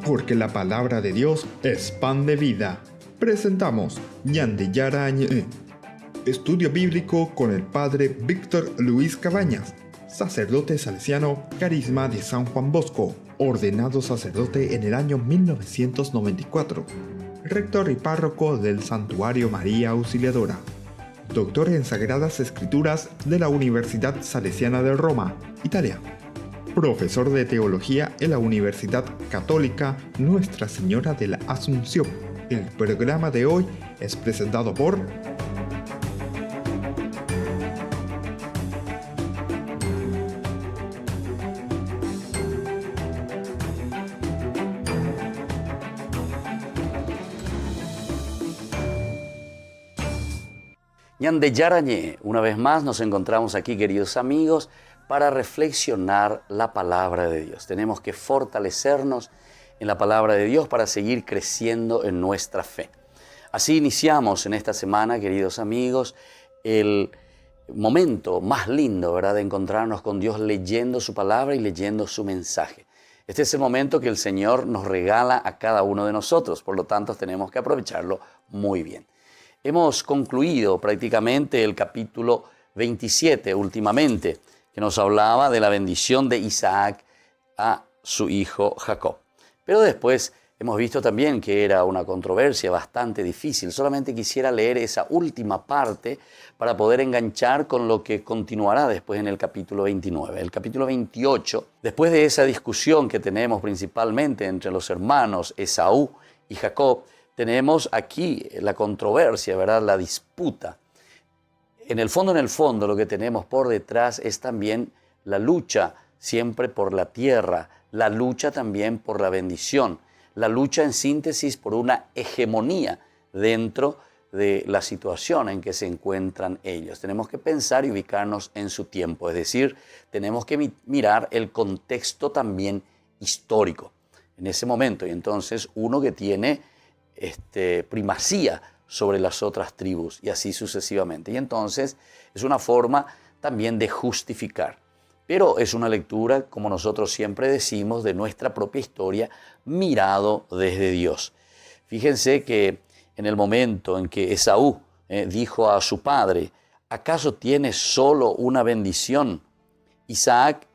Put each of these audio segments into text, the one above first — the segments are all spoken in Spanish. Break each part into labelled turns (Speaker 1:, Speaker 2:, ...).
Speaker 1: Porque la palabra de Dios es pan de vida. Presentamos Ñandiyarañe, estudio bíblico con el padre Víctor Luis Cabañas, sacerdote salesiano, Carisma de San Juan Bosco, ordenado sacerdote en el año 1994, rector y párroco del Santuario María Auxiliadora, doctor en Sagradas Escrituras de la Universidad Salesiana de Roma, Italia, profesor de teología en la Universidad Católica Nuestra Señora de la Asunción. El programa de hoy es presentado por
Speaker 2: Ñandiyarañe. Una vez más nos encontramos aquí, queridos amigos, para reflexionar la palabra de Dios. Tenemos que fortalecernos en la palabra de Dios para seguir creciendo en nuestra fe. Así iniciamos en esta semana, queridos amigos, el momento más lindo, ¿verdad?, de encontrarnos con Dios leyendo su palabra y leyendo su mensaje. Este es el momento que el Señor nos regala a cada uno de nosotros, por lo tanto tenemos que aprovecharlo muy bien. Hemos concluido prácticamente el capítulo 27 últimamente, que nos hablaba de la bendición de Isaac a su hijo Jacob. Pero después hemos visto también que era una controversia bastante difícil. Solamente quisiera leer esa última parte para poder enganchar con lo que continuará después en el capítulo 29. El capítulo 28, después de esa discusión que tenemos principalmente entre los hermanos Esaú y Jacob, tenemos aquí la controversia, ¿verdad?, la disputa. En el fondo, lo que tenemos por detrás es también la lucha siempre por la tierra, la lucha también por la bendición, la lucha en síntesis por una hegemonía dentro de la situación en que se encuentran ellos. Tenemos que pensar y ubicarnos en su tiempo, es decir, tenemos que mirar el contexto también histórico en ese momento. Y entonces uno que tiene primacía sobre las otras tribus y así sucesivamente. Y entonces es una forma también de justificar. Pero es una lectura, como nosotros siempre decimos, de nuestra propia historia mirado desde Dios. Fíjense que en el momento en que Esaú dijo a su padre, ¿acaso tienes solo una bendición? Isaac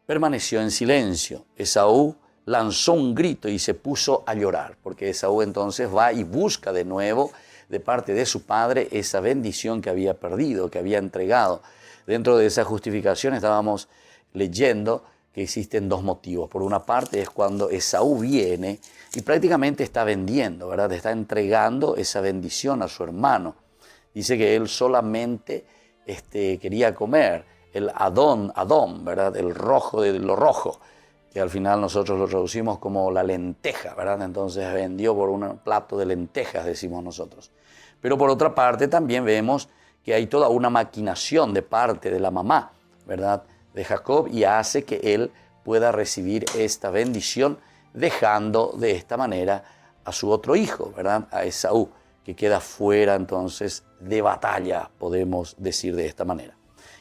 Speaker 2: permaneció en silencio. Esaú lanzó un grito y se puso a llorar, porque Esaú entonces va y busca de nuevo de parte de su padre esa bendición que había perdido, que había entregado. Dentro de esa justificación estábamos leyendo que existen dos motivos. Por una parte es cuando Esaú viene y prácticamente está vendiendo, ¿verdad? Está entregando esa bendición a su hermano. Dice que él solamente quería comer el Adón, ¿verdad?, el rojo de lo rojo, que al final nosotros lo traducimos como la lenteja, ¿verdad? Entonces vendió por un plato de lentejas, decimos nosotros. Pero por otra parte también vemos que hay toda una maquinación de parte de la mamá, ¿verdad?, de Jacob, y hace que él pueda recibir esta bendición, dejando de esta manera a su otro hijo, ¿verdad?, a Esaú, que queda fuera entonces de batalla, podemos decir de esta manera.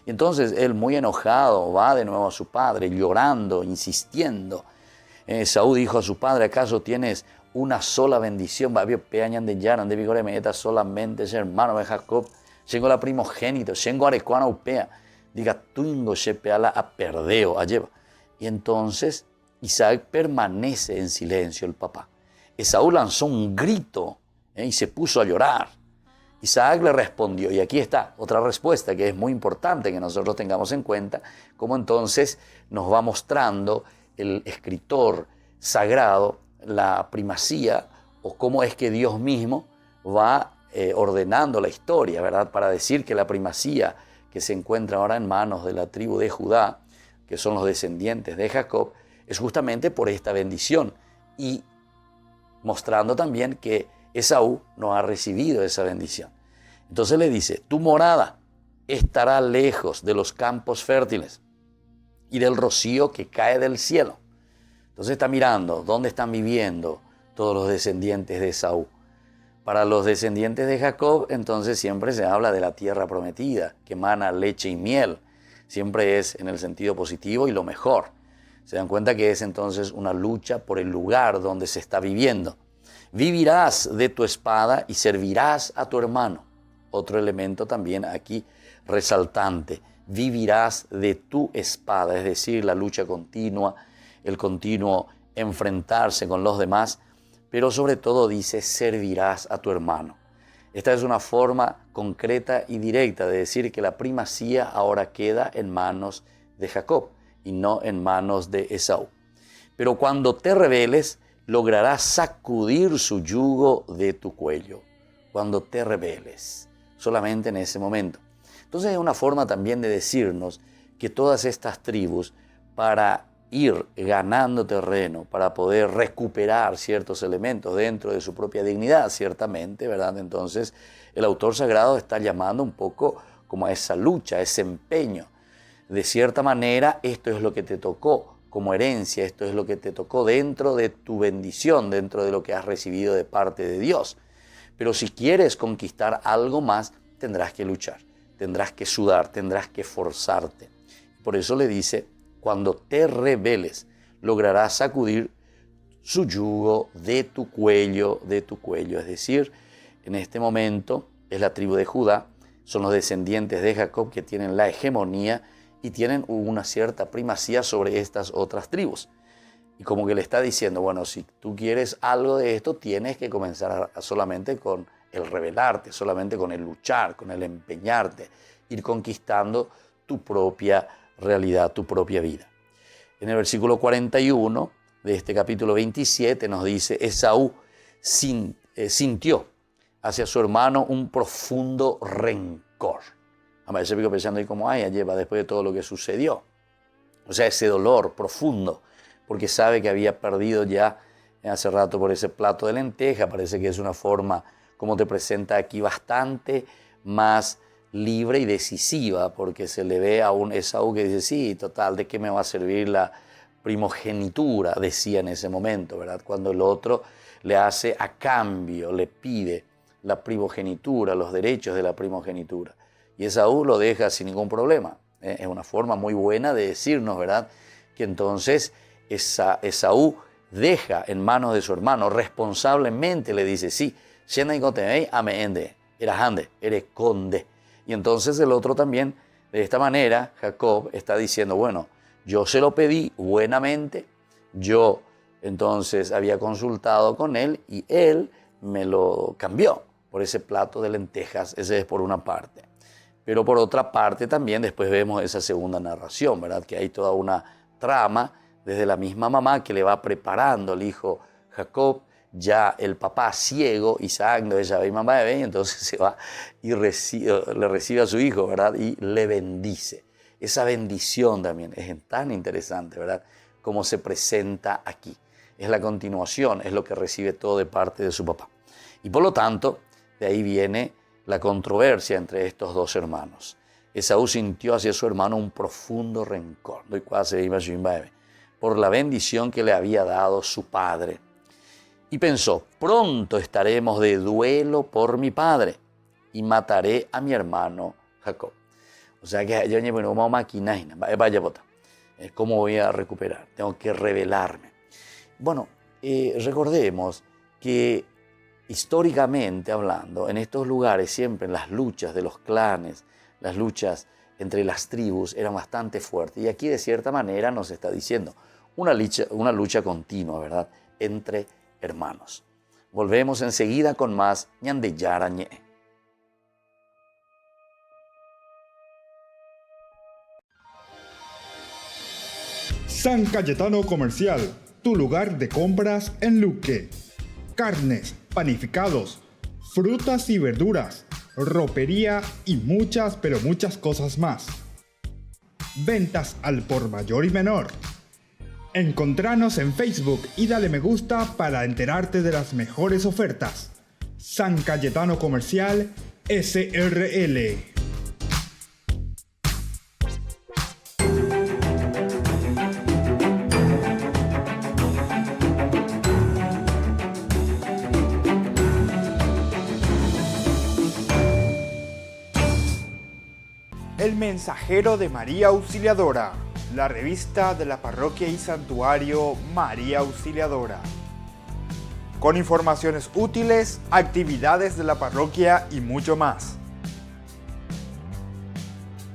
Speaker 2: Y entonces él, muy enojado, va de nuevo a su padre, llorando, insistiendo. Esaú dijo a su padre, ¿acaso tienes una sola bendición? Solamente ese hermano de Jacob, tengo la primogénito, tengo arecuana upea, diga tungo shepeala a perdeo, a lleva. Y entonces Isaac permanece en silencio, el papá. Esaú lanzó un grito y se puso a llorar. Isaac le respondió, y aquí está otra respuesta que es muy importante que nosotros tengamos en cuenta, cómo entonces nos va mostrando el escritor sagrado la primacía, o cómo es que Dios mismo va ordenando la historia, ¿verdad?, para decir que la primacía que se encuentra ahora en manos de la tribu de Judá, que son los descendientes de Jacob, es justamente por esta bendición, y mostrando también que Esaú no ha recibido esa bendición. Entonces le dice, tu morada estará lejos de los campos fértiles y del rocío que cae del cielo. Entonces está mirando dónde están viviendo todos los descendientes de Esaú. Para los descendientes de Jacob, entonces siempre se habla de la tierra prometida, que emana leche y miel. Siempre es en el sentido positivo y lo mejor. Se dan cuenta que es entonces una lucha por el lugar donde se está viviendo. Vivirás de tu espada y servirás a tu hermano. Otro elemento también aquí resaltante. Vivirás de tu espada, es decir, la lucha continua, el continuo enfrentarse con los demás, pero sobre todo dice, servirás a tu hermano. Esta es una forma concreta y directa de decir que la primacía ahora queda en manos de Jacob y no en manos de Esaú. Pero cuando te rebeles, lograrás sacudir su yugo de tu cuello. Cuando te rebeles, solamente en ese momento. Entonces es una forma también de decirnos que todas estas tribus, para ir ganando terreno, para poder recuperar ciertos elementos dentro de su propia dignidad, ciertamente, ¿verdad? Entonces el autor sagrado está llamando un poco como a esa lucha, a ese empeño. De cierta manera, esto es lo que te tocó como herencia, esto es lo que te tocó dentro de tu bendición, dentro de lo que has recibido de parte de Dios. Pero si quieres conquistar algo más, tendrás que luchar, tendrás que sudar, tendrás que forzarte. Por eso le dice, cuando te rebeles, lograrás sacudir su yugo de tu cuello, de tu cuello. Es decir, en este momento es la tribu de Judá, son los descendientes de Jacob que tienen la hegemonía y tienen una cierta primacía sobre estas otras tribus. Y como que le está diciendo, bueno, si tú quieres algo de esto, tienes que comenzar solamente con el rebelarte, solamente con el luchar, con el empeñarte, ir conquistando tu propia realidad, tu propia vida. En el versículo 41 de este capítulo 27 nos dice, Esaú sintió hacia su hermano un profundo rencor. A veces fico pensando ahí como, lleva después de todo lo que sucedió. O sea, ese dolor profundo, porque sabe que había perdido ya hace rato por ese plato de lenteja. Parece que es una forma, como te presenta aquí, bastante más libre y decisiva, porque se le ve a un Esaú que dice, sí, total, ¿de qué me va a servir la primogenitura? Decía en ese momento, ¿verdad? Cuando el otro le hace a cambio, le pide la primogenitura, los derechos de la primogenitura. Y Esaú lo deja sin ningún problema. Es una forma muy buena de decirnos, ¿verdad? Que entonces Esaú deja en manos de su hermano, responsablemente le dice, sí, eres conde. Y entonces el otro también, de esta manera, Jacob está diciendo, bueno, yo se lo pedí buenamente, yo entonces había consultado con él y él me lo cambió por ese plato de lentejas, ese es por una parte. Pero por otra parte también después vemos esa segunda narración, ¿verdad? Que hay toda una trama desde la misma mamá que le va preparando al hijo Jacob, ya el papá ciego, Isaac, no ella ve mamá ve, y entonces se va y le recibe a su hijo, ¿verdad? Y le bendice. Esa bendición también es tan interesante, ¿verdad? Como se presenta aquí. Es la continuación, es lo que recibe todo de parte de su papá. Y por lo tanto, de ahí viene la controversia entre estos dos hermanos. Esaú sintió hacia su hermano un profundo rencor, por la bendición que le había dado su padre. Y pensó, pronto estaremos de duelo por mi padre y mataré a mi hermano Jacob. O sea que yo no maquinaina, vaya bota. ¿Cómo voy a recuperar? Tengo que rebelarme. Bueno, recordemos que históricamente hablando, en estos lugares siempre las luchas de los clanes, las luchas entre las tribus eran bastante fuertes. Y aquí de cierta manera nos está diciendo una lucha continua, ¿verdad? Entre hermanos. Volvemos enseguida con más Ñande Yarañe.
Speaker 1: San Cayetano Comercial, tu lugar de compras en Luque. Carnes, panificados, frutas y verduras, ropería y muchas, pero muchas cosas más. Ventas al por mayor y menor. Encontranos en Facebook y dale me gusta para enterarte de las mejores ofertas. San Cayetano Comercial SRL. El mensajero de María Auxiliadora. la revista de la Parroquia y Santuario María Auxiliadora, con informaciones útiles, actividades de la parroquia y mucho más.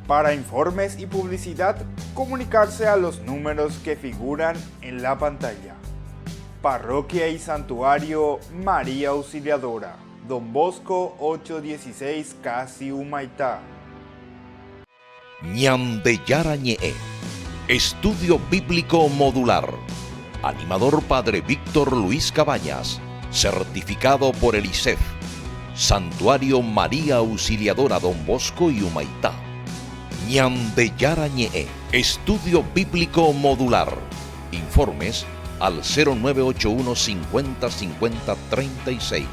Speaker 1: Para informes y publicidad, comunicarse a los números que figuran en la pantalla. Parroquia y Santuario María Auxiliadora, Don Bosco 816, Casi Humaitá.
Speaker 3: Ñandeyara Ñe'e, Estudio Bíblico Modular. Animador Padre Víctor Luis Cabañas, certificado por el ICEF. Santuario María Auxiliadora Don Bosco y Humaitá. Ñandeyara Ñe'e, Estudio Bíblico Modular. Informes al 0981 50 50 36.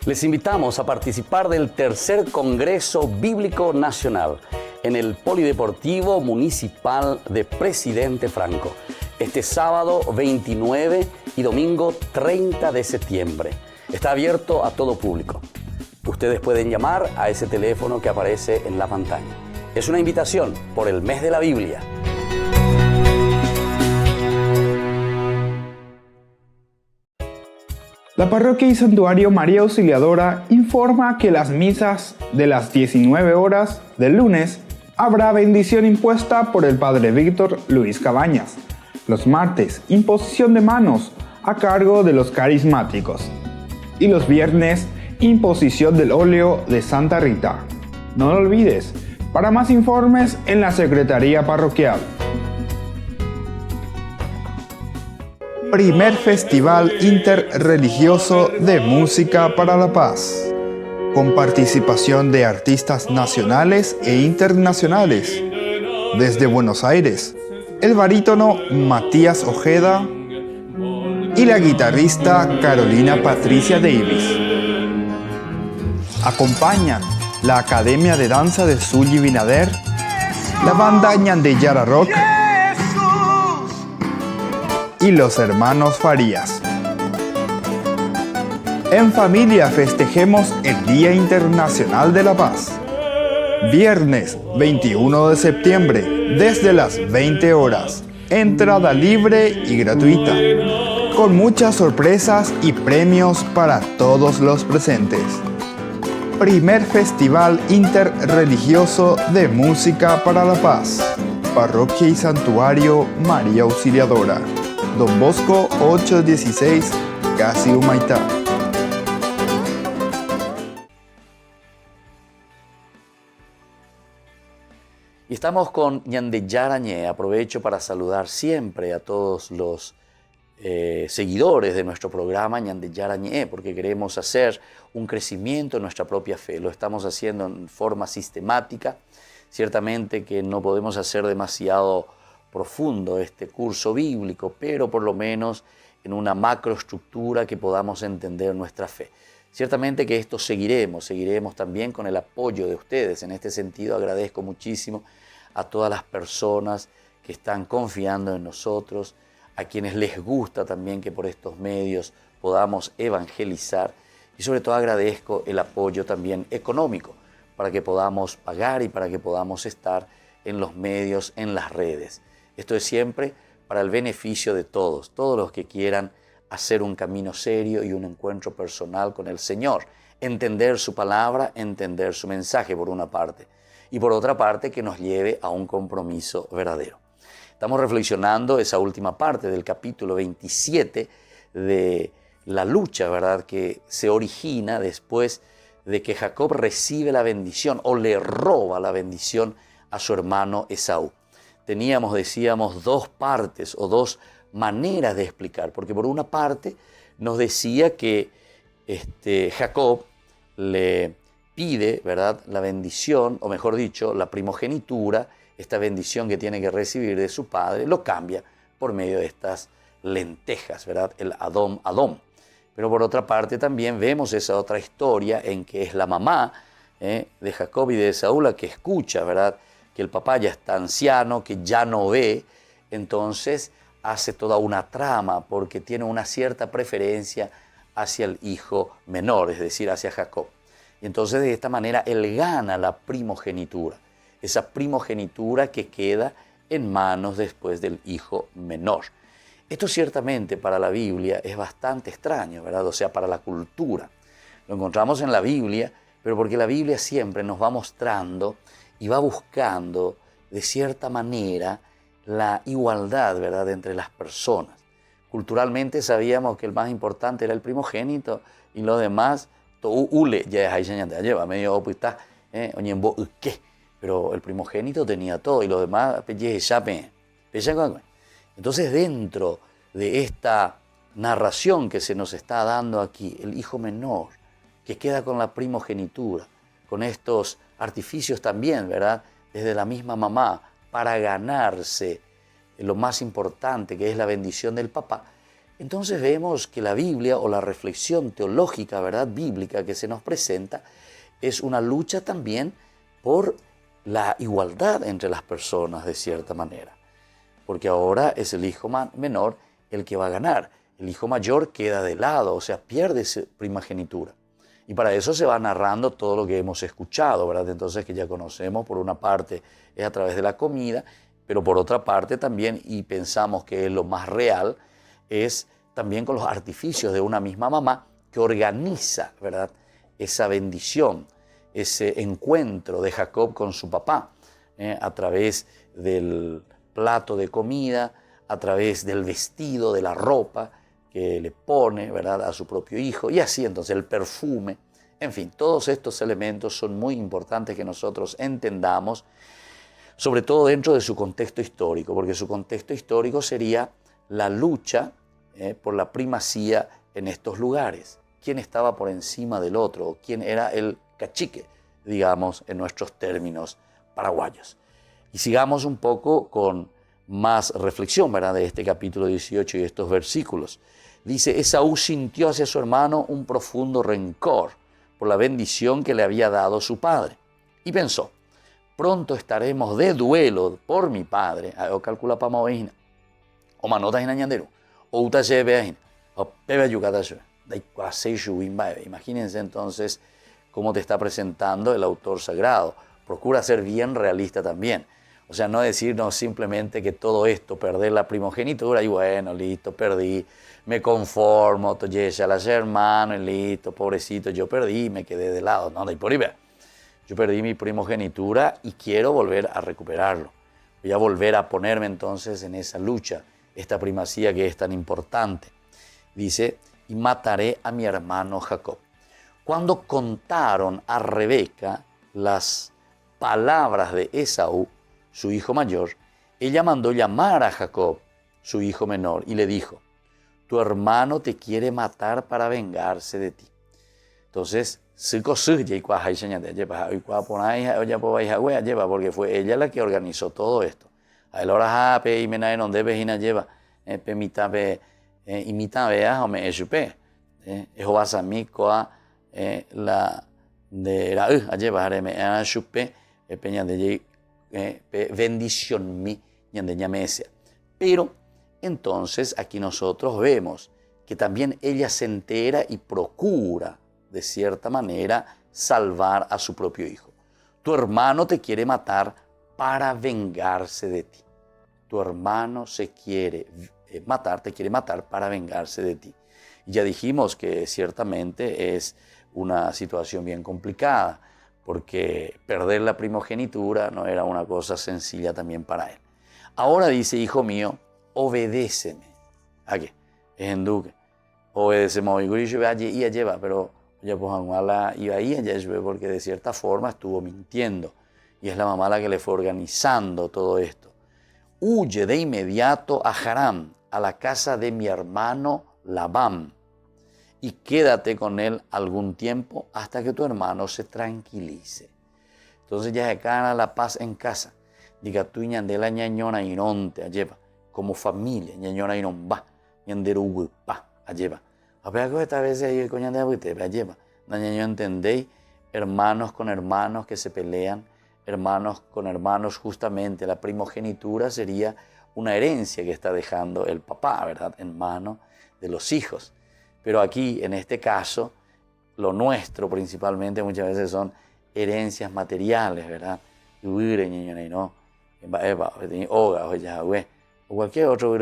Speaker 2: Les invitamos a participar del tercer Congreso Bíblico Nacional en el Polideportivo Municipal de Presidente Franco, este sábado 29 y domingo 30 de septiembre. Está abierto a todo público. Ustedes pueden llamar a ese teléfono que aparece en la pantalla. Es una invitación por el mes de la Biblia.
Speaker 1: La Parroquia y Santuario María Auxiliadora informa que las misas de las 19 horas del lunes habrá bendición impuesta por el Padre Víctor Luis Cabañas. Los martes, imposición de manos a cargo de los carismáticos. Y los viernes, imposición del óleo de Santa Rita. No lo olvides, para más informes en la Secretaría Parroquial. Primer Festival Interreligioso de Música para la Paz, con participación de artistas nacionales e internacionales. Desde Buenos Aires, el barítono Matías Ojeda y la guitarrista Carolina Patricia Davis. Acompañan la Academia de Danza de Zully Binader, la banda Ñandeyara Rock y los hermanos Farías. En familia festejemos el Día Internacional de la Paz. Viernes 21 de septiembre, desde las 20 horas. Entrada libre y gratuita, con muchas sorpresas y premios para todos los presentes. Primer Festival Interreligioso de Música para la Paz. Parroquia y Santuario María Auxiliadora. Don Bosco 816, Casi Humaitá.
Speaker 2: Y estamos con Ñandeyara Ñe'e. Aprovecho para saludar siempre a todos los seguidores de nuestro programa Ñandeyara Ñe'e, porque queremos hacer un crecimiento en nuestra propia fe. Lo estamos haciendo en forma sistemática. Ciertamente que no podemos hacer demasiado profundo este curso bíblico, pero por lo menos en una macroestructura que podamos entender nuestra fe. Ciertamente que esto seguiremos también con el apoyo de ustedes. En este sentido agradezco muchísimo a todas las personas que están confiando en nosotros, a quienes les gusta también que por estos medios podamos evangelizar, y sobre todo agradezco el apoyo también económico para que podamos pagar y para que podamos estar en los medios, en las redes. Esto es siempre para el beneficio de todos los que quieran hacer un camino serio y un encuentro personal con el Señor, entender su palabra, entender su mensaje por una parte, y por otra parte que nos lleve a un compromiso verdadero. Estamos reflexionando esa última parte del capítulo 27 de la lucha, ¿verdad?, que se origina después de que Jacob recibe la bendición o le roba la bendición a su hermano Esaú. Teníamos, decíamos, dos partes o dos maneras de explicar, porque por una parte nos decía que Jacob le pide, ¿verdad?, la bendición, o mejor dicho, la primogenitura, esta bendición que tiene que recibir de su padre, lo cambia por medio de estas lentejas, ¿verdad?, el Adom. Pero por otra parte también vemos esa otra historia en que es la mamá de Jacob y de Esaú la que escucha, ¿verdad?, que el papá ya está anciano, que ya no ve, entonces hace toda una trama porque tiene una cierta preferencia hacia el hijo menor, es decir, hacia Jacob. Y entonces de esta manera él gana la primogenitura, esa primogenitura que queda en manos después del hijo menor. Esto ciertamente para la Biblia es bastante extraño, ¿verdad? O sea, para la cultura. Lo encontramos en la Biblia, pero porque la Biblia siempre nos va mostrando y va buscando de cierta manera la igualdad, ¿verdad?, entre las personas. Culturalmente sabíamos que el más importante era el primogénito y los demás, pero el primogénito tenía todo y los demás, entonces dentro de esta narración que se nos está dando aquí, el hijo menor que queda con la primogenitura, con estos artificios también, ¿verdad?, desde la misma mamá, para ganarse lo más importante, que es la bendición del papá. Entonces vemos que la Biblia o la reflexión teológica, ¿verdad?, bíblica que se nos presenta es una lucha también por la igualdad entre las personas de cierta manera. Porque ahora es el hijo menor el que va a ganar. El hijo mayor queda de lado, o sea, pierde esa primogenitura. Y para eso se va narrando todo lo que hemos escuchado, ¿verdad? Entonces que ya conocemos, por una parte es a través de la comida, pero por otra parte también, y pensamos que es lo más real, es también con los artificios de una misma mamá que organiza, ¿verdad?, esa bendición, ese encuentro de Jacob con su papá, a través del plato de comida, a través del vestido, de la ropa que le pone, ¿verdad?, a su propio hijo, y así entonces el perfume. En fin, todos estos elementos son muy importantes que nosotros entendamos, sobre todo dentro de su contexto histórico, porque su contexto histórico sería la lucha por la primacía en estos lugares. ¿Quién estaba por encima del otro? ¿Quién era el cacique, digamos, en nuestros términos paraguayos? Y sigamos un poco con más reflexión, ¿verdad?, de este capítulo 18 y estos versículos. Dice, Esaú sintió hacia su hermano un profundo rencor por la bendición que le había dado su padre. Y pensó, pronto estaremos de duelo por mi padre. O calcula para movejina. O manota inañandero. O uta lleve o pebe yucatayo. Imagínense entonces cómo te está presentando el autor sagrado. Procura ser bien realista también. O sea, no decirnos simplemente que todo esto, perder la primogenitura, y bueno, listo, perdí, me conformo, ya las hermanos, y listo, pobrecito, yo perdí, me quedé de lado. No, de por ahí vea. Yo perdí mi primogenitura y quiero volver a recuperarlo. Voy a volver a ponerme entonces en esa lucha, esta primacía que es tan importante. Dice, y mataré a mi hermano Jacob. Cuando contaron a Rebeca las palabras de Esaú, su hijo mayor, ella mandó llamar a Jacob, su hijo menor, y le dijo, tu hermano te quiere matar para vengarse de ti. Entonces, porque fue ella la que organizó todo esto. imita veas o me echupe. Eso vas a mí coa la de la ayer bajaré me echupe peña de bendición mi ñande ñamesia. Pero entonces aquí nosotros vemos que también ella se entera y procura de cierta manera salvar a su propio hijo. Tu hermano te quiere matar para vengarse de ti. Tu hermano se quiere matar, te quiere matar para vengarse de ti. Y ya dijimos que ciertamente es una situación bien complicada, porque perder la primogenitura no era una cosa sencilla también para él. Ahora dice, hijo mío, obedéceme. ¿A qué? Es en duque. Obedéceme, y lleva, pero ya pues Anguala iba ahí, porque de cierta forma estuvo mintiendo. Y es la mamá la que le fue organizando todo esto. Huye de inmediato a Harán, a la casa de mi hermano Labán, y quédate con él algún tiempo hasta que tu hermano se tranquilice. Entonces ya se gana la paz en casa. Diga tú ñande la ñañona ironte lleva como familia, ñañona iron va, ñanderu pa lleva. A ver que esta vez ahí con ñande abute lleva. Na ñaño entendéis, hermanos con hermanos que se pelean, hermanos con hermanos, justamente la primogenitura sería una herencia que está dejando el papá, ¿verdad?, en manos de los hijos. Pero aquí, en este caso, lo nuestro principalmente muchas veces son herencias materiales, ¿verdad? O cualquier otro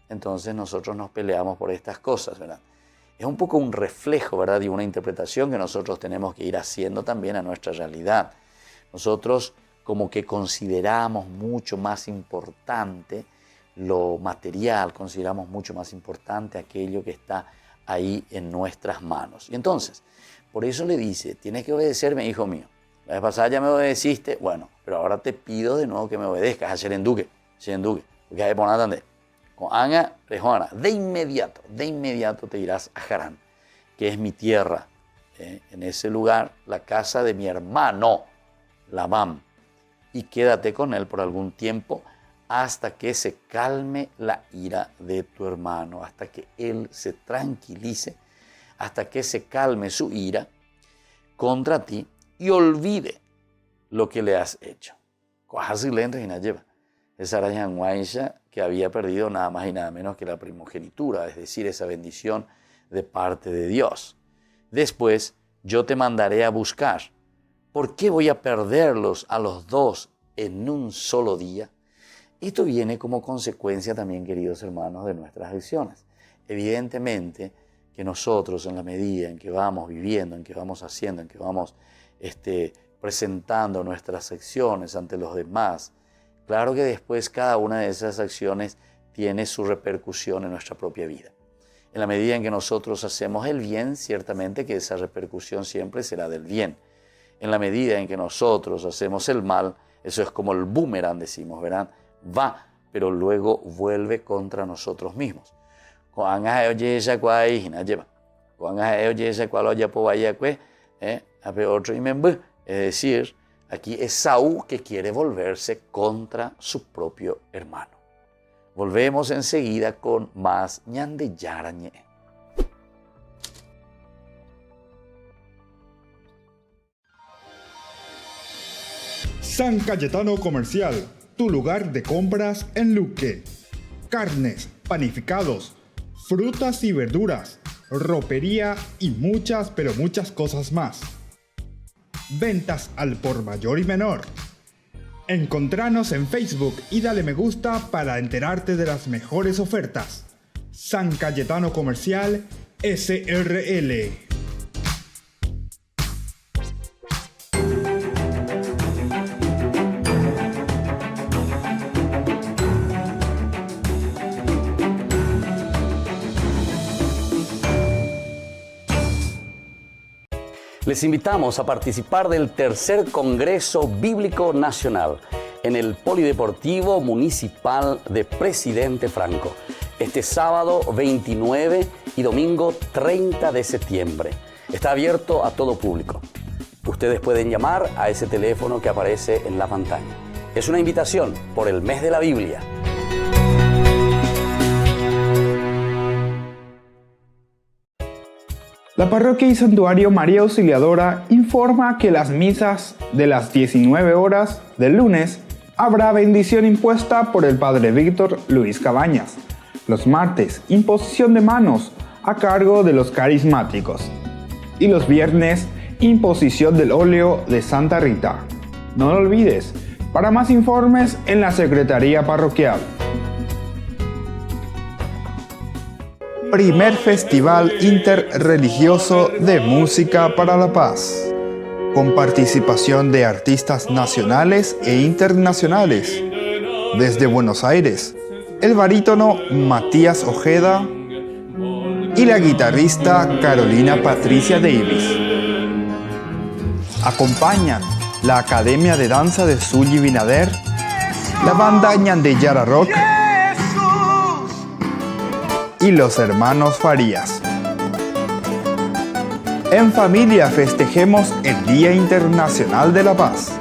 Speaker 2: entonces nosotros nos peleamos por estas cosas, ¿verdad? Es un poco un reflejo, ¿verdad?, y una interpretación que nosotros tenemos que ir haciendo también a nuestra realidad. Nosotros como que consideramos mucho más importante lo material, consideramos mucho más importante aquello que está ahí en nuestras manos. Y entonces, por eso le dice, tienes que obedecerme, hijo mío. La vez pasada ya me obedeciste, bueno, pero ahora te pido de nuevo que me obedezcas a Sherenduque, porque hay poner donde con Anga, Rejuana, de inmediato te irás a Harán, que es mi tierra, en ese lugar, la casa de mi hermano Labán, y quédate con él por algún tiempo hasta que se calme la ira de tu hermano, hasta que él se tranquilice, hasta que se calme su ira contra ti y olvide lo que le has hecho. Esa era que había perdido nada más y nada menos que la primogenitura, es decir, esa bendición de parte de Dios. Después yo te mandaré a buscar. ¿Por qué voy a perderlos a los dos en un solo día? Esto viene como consecuencia también, queridos hermanos, de nuestras acciones. Evidentemente que nosotros, en la medida en que vamos viviendo, en que vamos haciendo, en que vamos presentando nuestras acciones ante los demás, claro que después cada una de esas acciones tiene su repercusión en nuestra propia vida. En la medida en que nosotros hacemos el bien, ciertamente que esa repercusión siempre será del bien. En la medida en que nosotros hacemos el mal, eso es como el boomerang, decimos, ¿verdad? Va, pero luego vuelve contra nosotros mismos. Es decir, aquí es Saúl que quiere volverse contra su propio hermano. Volvemos enseguida con más ñande yarañe.
Speaker 1: San Cayetano Comercial, tu lugar de compras en Luque. Carnes, panificados, frutas y verduras, ropería y muchas, pero muchas cosas más. Ventas al por mayor y menor. Encontranos en Facebook y dale me gusta para enterarte de las mejores ofertas. San Cayetano Comercial SRL.
Speaker 2: Les invitamos a participar del tercer Congreso Bíblico Nacional en el Polideportivo Municipal de Presidente Franco, este sábado 29 y domingo 30 de septiembre. Está abierto a todo público. Ustedes pueden llamar a ese teléfono que aparece en la pantalla. Es una invitación por el mes de la Biblia.
Speaker 4: La parroquia y santuario María Auxiliadora informa que las misas de las 19 horas del lunes habrá bendición impuesta por el padre Víctor Luis Cabañas. Los martes, imposición de manos a cargo de los carismáticos. Y los viernes, imposición del óleo de Santa Rita. No lo olvides, para más informes en la Secretaría Parroquial.
Speaker 1: Primer Festival Interreligioso de Música para la Paz, con participación de artistas nacionales e internacionales. Desde Buenos Aires, el barítono Matías Ojeda y la guitarrista Carolina Patricia Davis. Acompañan la Academia de Danza de Sully Binader, la banda Ñandeyara Rock y los hermanos Farías. En familia festejemos el Día Internacional de la Paz.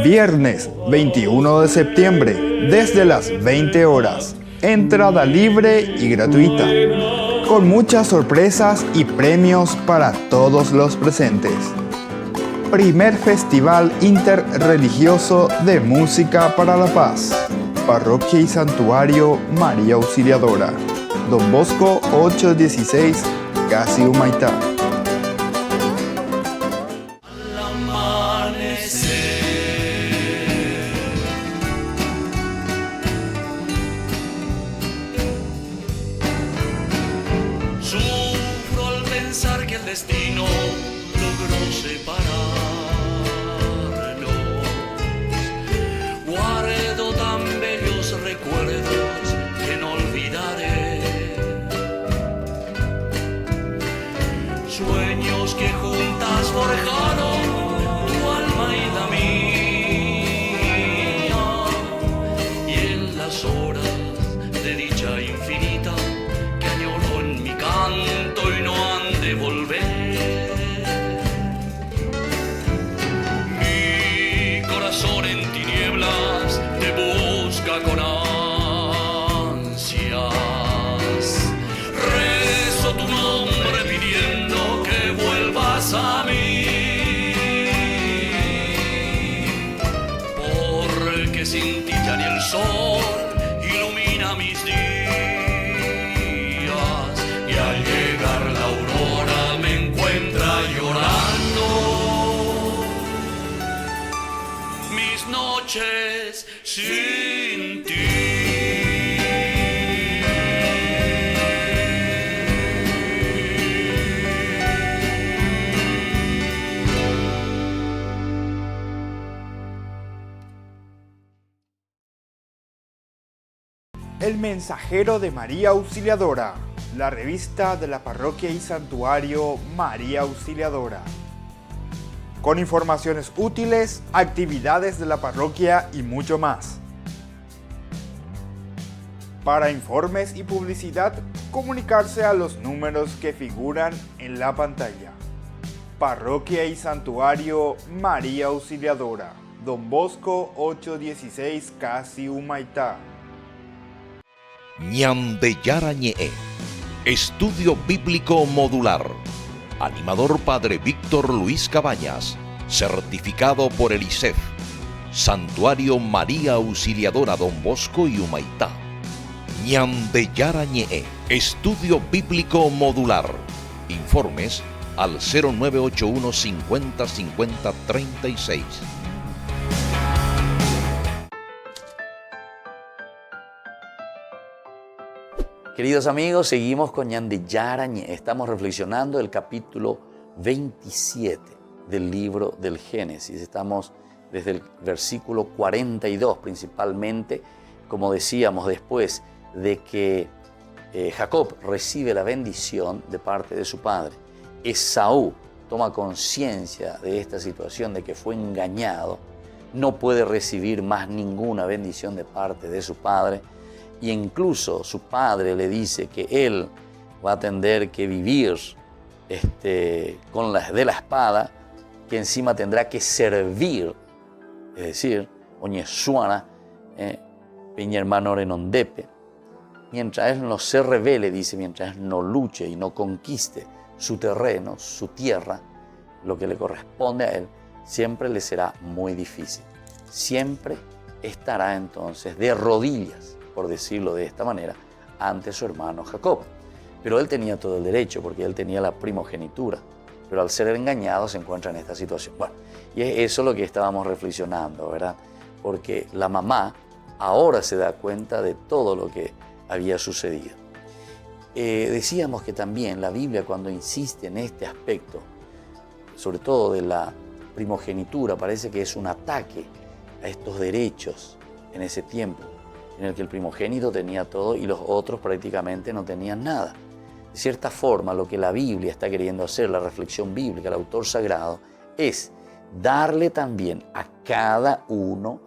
Speaker 1: Viernes 21 de septiembre, desde las 20 horas. Entrada libre y gratuita, con muchas sorpresas y premios para todos los presentes. Primer Festival Interreligioso de Música para la Paz. Parroquia y Santuario María Auxiliadora. Don Bosco 816, Casi Humaitá.
Speaker 5: Sufro al pensar que el destino logró separarnos. Guardo tan bellos recuerdos que no olvidaré. Sueños que juntas forjaron tu alma y la mía. Y en las horas de dicha infinita que añoro en mi canto y no han de volver. Mi corazón en tinieblas te busca con ansias. Rezo tu nombre pidiendo que vuelvas a mí. Porque sin ti ya ni el sol ilumina mis días. Y al llegar la aurora me encuentra llorando. Mis noches sin ti.
Speaker 1: El Mensajero de María Auxiliadora, la revista de la Parroquia y Santuario María Auxiliadora. Con informaciones útiles, actividades de la parroquia y mucho más. Para informes y publicidad, comunicarse a los números que figuran en la pantalla. Parroquia y Santuario María Auxiliadora, Don Bosco 816, Casi Humaitá.
Speaker 3: Ñandeyara Ñe'e, Estudio Bíblico Modular. Animador Padre Víctor Luis Cabañas, certificado por el ISEF. Santuario María Auxiliadora Don Bosco y Humaitá. Ñandeyara Ñe'e, Estudio Bíblico Modular. Informes al 0981 50 50 36.
Speaker 2: Queridos amigos, seguimos con Ñandeyara Ñe'e. Estamos reflexionando el capítulo 27 del libro del Génesis. Estamos desde el versículo 42 principalmente, como decíamos, después de que Jacob recibe la bendición de parte de su padre. Esaú toma conciencia de esta situación, de que fue engañado, no puede recibir más ninguna bendición de parte de su padre. Y incluso su padre le dice que él va a tener que vivir de la espada, que encima tendrá que servir, es decir, Oñesuana, Peña hermano Renondepe, mientras él no se revele, dice, mientras no luche y no conquiste su terreno, su tierra, lo que le corresponde a él, siempre le será muy difícil. Siempre estará entonces de rodillas, por decirlo de esta manera, ante su hermano Jacob. Pero él tenía todo el derecho porque él tenía la primogenitura. Pero al ser engañado se encuentra en esta situación. Bueno, y es eso lo que estábamos reflexionando, ¿verdad? Porque la mamá ahora se da cuenta de todo lo que había sucedido. Decíamos que también la Biblia, cuando insiste en este aspecto, sobre todo de la primogenitura, parece que es un ataque a estos derechos en ese tiempo, en el que el primogénito tenía todo y los otros prácticamente no tenían nada. De cierta forma, lo que la Biblia está queriendo hacer, la reflexión bíblica, el autor sagrado, es darle también a cada uno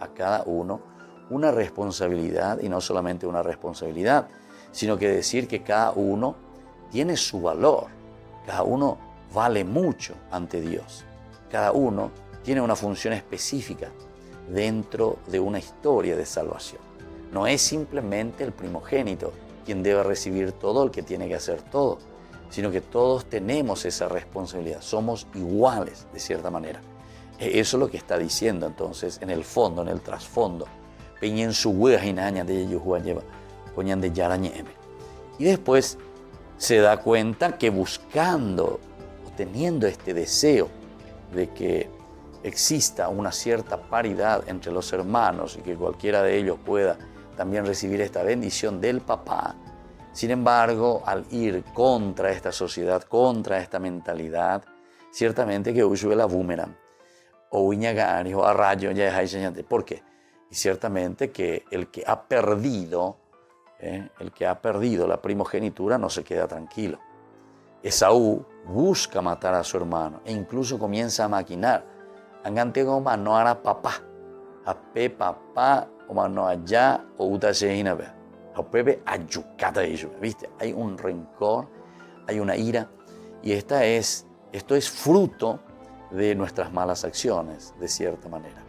Speaker 2: una responsabilidad, y no solamente una responsabilidad, sino que decir que cada uno tiene su valor, cada uno vale mucho ante Dios, cada uno tiene una función específica dentro de una historia de salvación. No es simplemente el primogénito quien debe recibir todo, el que tiene que hacer todo, sino que todos tenemos esa responsabilidad, somos iguales de cierta manera. Eso es lo que está diciendo entonces en el fondo, en el trasfondo. Y después se da cuenta que buscando o teniendo este deseo de que exista una cierta paridad entre los hermanos y que cualquiera de ellos pueda también recibir esta bendición del papá, sin embargo, al ir contra esta sociedad, contra esta mentalidad, ciertamente que hoy sube la boomerang o Iñagari o a rayo ya dejáis enseñante. ¿Por qué? Y ciertamente que el que ha perdido la primogenitura no se queda tranquilo. Esaú busca matar a su hermano e incluso comienza a maquinar. Angante goma no hará papá, ape papá o mano allá o uta shehinabe, o pepe ayucata ellos, ¿viste? Hay un rencor, hay una ira y esto es fruto de nuestras malas acciones, de cierta manera,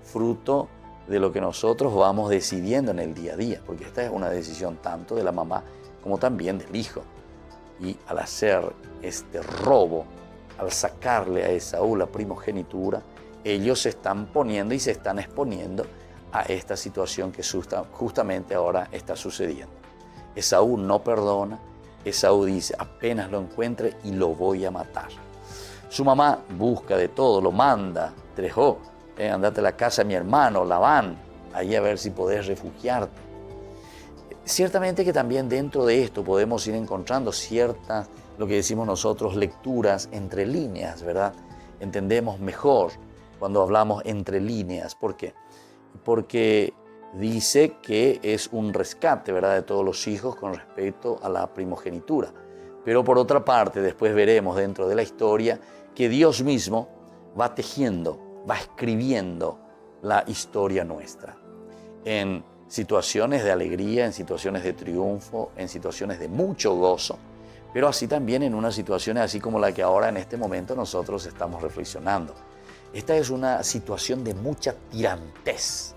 Speaker 2: fruto de lo que nosotros vamos decidiendo en el día a día, porque esta es una decisión tanto de la mamá como también del hijo. Y al hacer este robo, al sacarle a Esaú la primogenitura, ellos se están poniendo y se están exponiendo a esta situación que justamente ahora está sucediendo. Esaú no perdona, Esaú dice, apenas lo encuentre y lo voy a matar. Su mamá busca de todo, lo manda, Trejó, andate a la casa de mi hermano, Labán, ahí a ver si podés refugiarte. Ciertamente que también dentro de esto podemos ir encontrando ciertas, lo que decimos nosotros, lecturas entre líneas, ¿verdad? Entendemos mejor cuando hablamos entre líneas. ¿Por qué? Porque dice que es un rescate, ¿verdad?, de todos los hijos con respecto a la primogenitura. Pero por otra parte, después veremos dentro de la historia que Dios mismo va tejiendo, va escribiendo la historia nuestra. En situaciones de alegría, en situaciones de triunfo, en situaciones de mucho gozo, pero así también en unas situaciones así como la que ahora en este momento nosotros estamos reflexionando. Esta es una situación de mucha tirantez,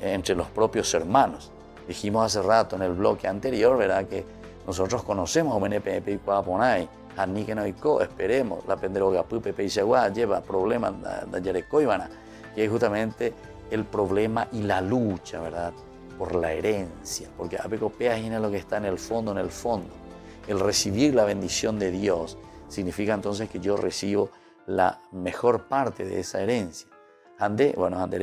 Speaker 2: entre los propios hermanos. Dijimos hace rato en el bloque anterior, ¿verdad?, que nosotros conocemos a MNPP y Cuaponay, a Nikenoiko, esperemos, la Penderoga Pupepe y Seguá lleva problemas de Yarecoibana, que es justamente el problema y la lucha, ¿verdad?, por la herencia, porque Apecopea es lo que está en el fondo, El recibir la bendición de Dios significa entonces que yo recibo la mejor parte de esa herencia. Anderé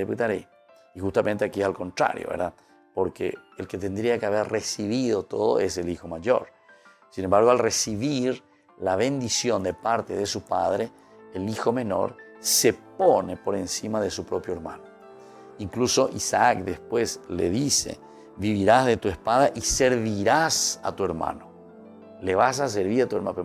Speaker 2: putaré. Y justamente aquí es al contrario, ¿verdad? Porque el que tendría que haber recibido todo es el hijo mayor. Sin embargo, al recibir la bendición de parte de su padre, el hijo menor se pone por encima de su propio hermano. Incluso Isaac después le dice, vivirás de tu espada y servirás a tu hermano. Le vas a servir a tu hermano.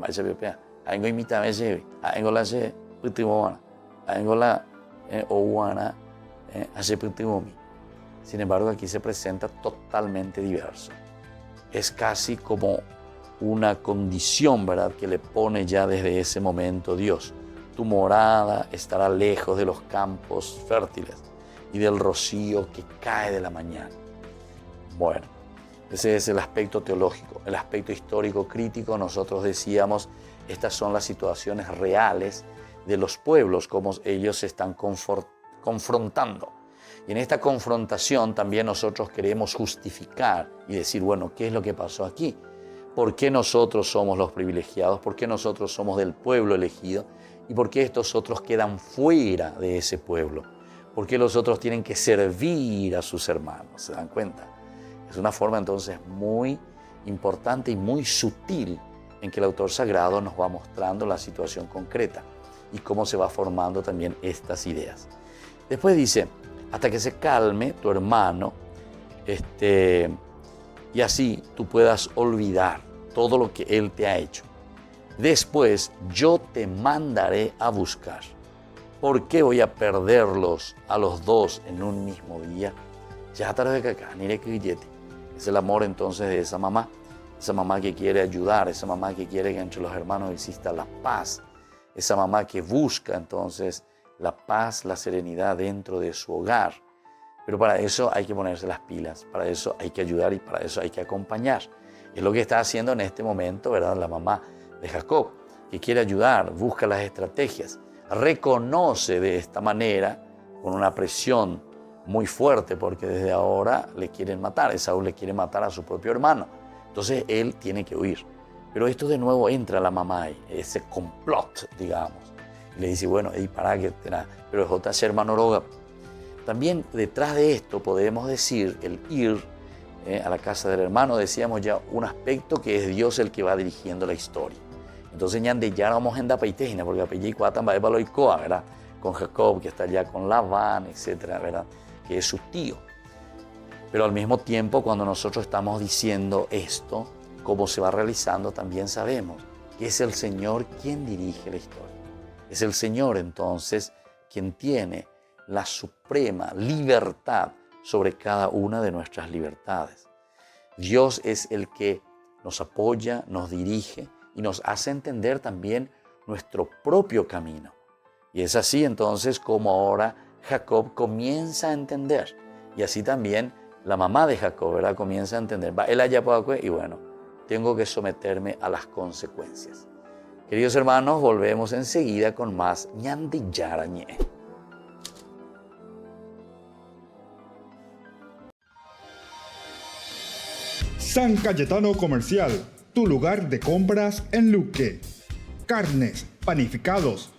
Speaker 2: Sin embargo, aquí se presenta totalmente diverso. Es casi como una condición, ¿verdad?, que le pone ya desde ese momento Dios. Tu morada estará lejos de los campos fértiles y del rocío que cae de la mañana. Bueno, Ese es el aspecto teológico. El aspecto histórico crítico, nosotros decíamos, estas son las situaciones reales de los pueblos, como ellos se están confrontando. Y en esta confrontación también nosotros queremos justificar y decir, bueno, ¿qué es lo que pasó aquí? ¿Por qué nosotros somos los privilegiados? ¿Por qué nosotros somos del pueblo elegido? ¿Y por qué estos otros quedan fuera de ese pueblo? ¿Por qué los otros tienen que servir a sus hermanos? ¿Se dan cuenta? Es una forma entonces muy importante y muy sutil en que el autor sagrado nos va mostrando la situación concreta y cómo se va formando también estas ideas. Después dice, hasta que se calme tu hermano, y así tú puedas olvidar todo lo que él te ha hecho. Después yo te mandaré a buscar. ¿Por qué voy a perderlos a los dos en un mismo día? Ya tarde que acá, ni que billete. Es el amor entonces de esa mamá que quiere ayudar, esa mamá que quiere que entre los hermanos exista la paz, esa mamá que busca entonces la paz, la serenidad dentro de su hogar. Pero para eso hay que ponerse las pilas, para eso hay que ayudar y para eso hay que acompañar. Es lo que está haciendo en este momento, ¿verdad?, la mamá de Jacob, que quiere ayudar, busca las estrategias, reconoce de esta manera, con una presión muy fuerte, porque desde ahora le quieren matar, Esaú le quiere matar a su propio hermano. Entonces él tiene que huir. Pero esto de nuevo entra la mamá ahí, ese complot, digamos. Y le dice, bueno, y para que tenga, pero es otra hermano roga. También detrás de esto podemos decir el ir a la casa del hermano, decíamos ya un aspecto que es Dios el que va dirigiendo la historia. Entonces ya vamos en Dapaitejina, porque Apellí Cuatan va a Baloicoa, ¿verdad? Con Jacob, que está allá con Labán, etcétera, ¿verdad? Que es su tío. Pero al mismo tiempo, cuando nosotros estamos diciendo esto, cómo se va realizando, también sabemos que es el Señor quien dirige la historia. Es el Señor, entonces, quien tiene la suprema libertad sobre cada una de nuestras libertades. Dios es el que nos apoya, nos dirige y nos hace entender también nuestro propio camino. Y es así entonces como ahora Jacob comienza a entender. Y así también la mamá de Jacob, ¿verdad?, comienza a entender. Y bueno, tengo que someterme a las consecuencias. Queridos hermanos, volvemos enseguida con más Ñandi Yarañé.
Speaker 1: San Cayetano Comercial, tu lugar de compras en Luque. Carnes, panificados,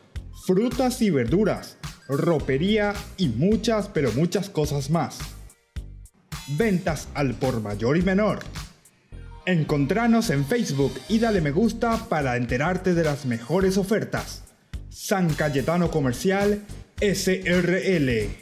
Speaker 1: frutas y verduras, ropería y muchas, pero muchas cosas más. Ventas al por mayor y menor. Encontranos en Facebook y dale me gusta para enterarte de las mejores ofertas. San Cayetano Comercial, SRL.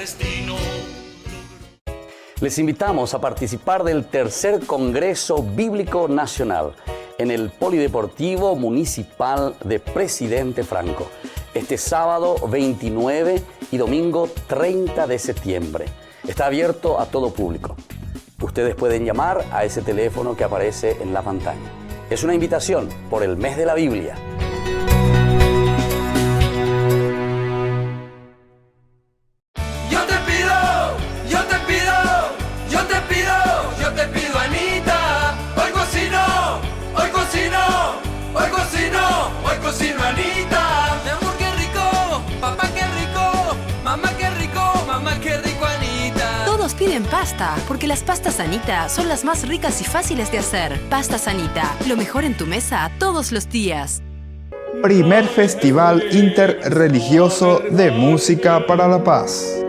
Speaker 5: destino.
Speaker 2: Les invitamos a participar del tercer Congreso Bíblico Nacional en el Polideportivo Municipal de Presidente Franco, este sábado 29 y domingo 30 de septiembre. Está abierto a todo público. Ustedes pueden llamar a ese teléfono que aparece en la pantalla. Es una invitación por el mes de la Biblia.
Speaker 5: Hoy cocino, Anita. Mi amor, qué rico. Papá, qué rico. Mamá, qué rico. Mamá, qué rico, Anita.
Speaker 6: Todos piden pasta, porque las pastas Anita son las más ricas y fáciles de hacer. Pastas Anita, lo mejor en tu mesa todos los días.
Speaker 4: Primer Festival Interreligioso de Música para la Paz,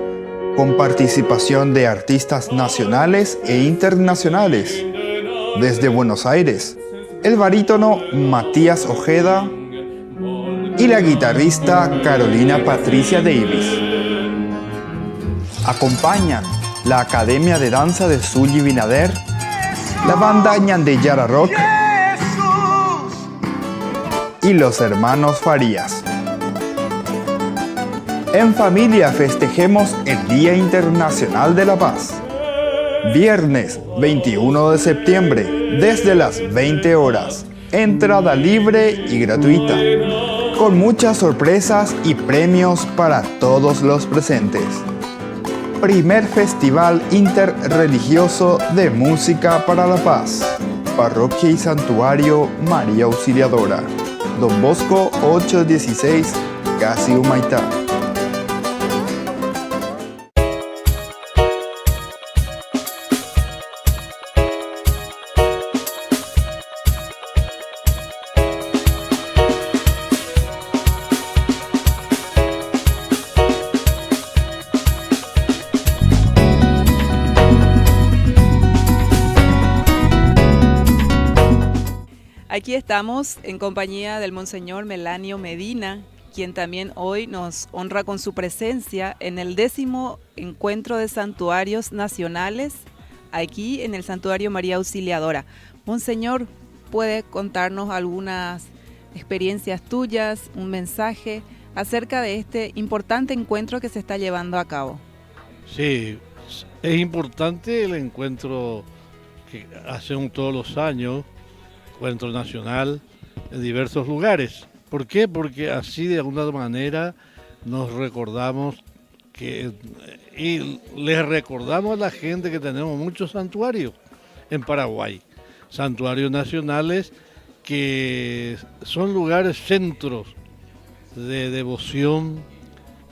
Speaker 4: con participación de artistas nacionales e internacionales. Desde Buenos Aires, el barítono Matías Ojeda y la guitarrista Carolina Patricia Davis. Acompañan la Academia de Danza de Zully Binader, la banda Ñandeyara Rock y los hermanos Farías. En familia festejemos el Día Internacional de la Paz. Viernes 21 de septiembre, desde las 20 horas. Entrada libre y gratuita, con muchas sorpresas y premios para todos los presentes. Primer Festival Interreligioso de Música para la Paz. Parroquia y Santuario María Auxiliadora. Don Bosco 816, Casi Humaitá.
Speaker 7: Aquí estamos en compañía del Monseñor Melanio Medina, quien también hoy nos honra con su presencia en el 10º Encuentro de Santuarios Nacionales, aquí en el Santuario María Auxiliadora. Monseñor, ¿puede contarnos algunas experiencias tuyas, un mensaje acerca de este importante encuentro que se está llevando a cabo?
Speaker 8: Sí, es importante el encuentro que hacemos todos los años, encuentro nacional en diversos lugares. ¿Por qué? Porque así de alguna manera nos recordamos y les recordamos a la gente que tenemos muchos santuarios en Paraguay, santuarios nacionales que son lugares, centros de devoción,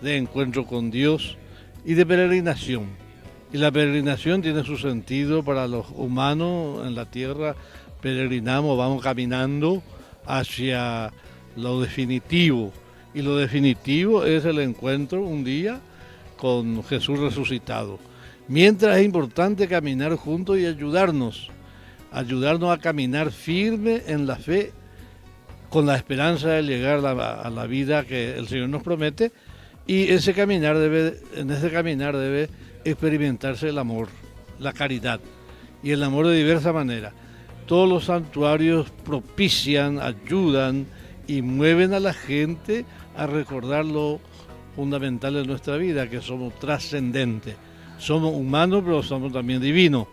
Speaker 8: de encuentro con Dios y de peregrinación. Y la peregrinación tiene su sentido para los humanos en la tierra. Peregrinamos, vamos caminando hacia lo definitivo. Y lo definitivo es el encuentro un día con Jesús resucitado. Mientras es importante caminar juntos y ayudarnos a caminar firme en la fe, con la esperanza de llegar a la vida que el Señor nos promete. Y en ese caminar debe experimentarse el amor, la caridad y el amor de diversa manera. Todos los santuarios propician, ayudan y mueven a la gente a recordar lo fundamental de nuestra vida, que somos trascendentes. Somos humanos, pero somos también divinos.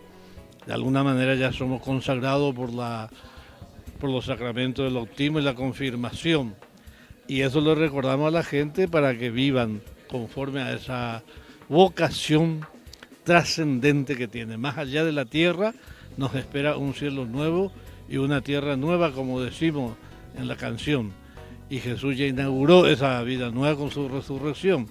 Speaker 8: De alguna manera ya somos consagrados por los sacramentos del bautismo y la confirmación. Y eso lo recordamos a la gente para que vivan conforme a esa vocación trascendente que tiene. Más allá de la tierra nos espera un cielo nuevo y una tierra nueva, como decimos en la canción. Y Jesús ya inauguró esa vida nueva con su resurrección.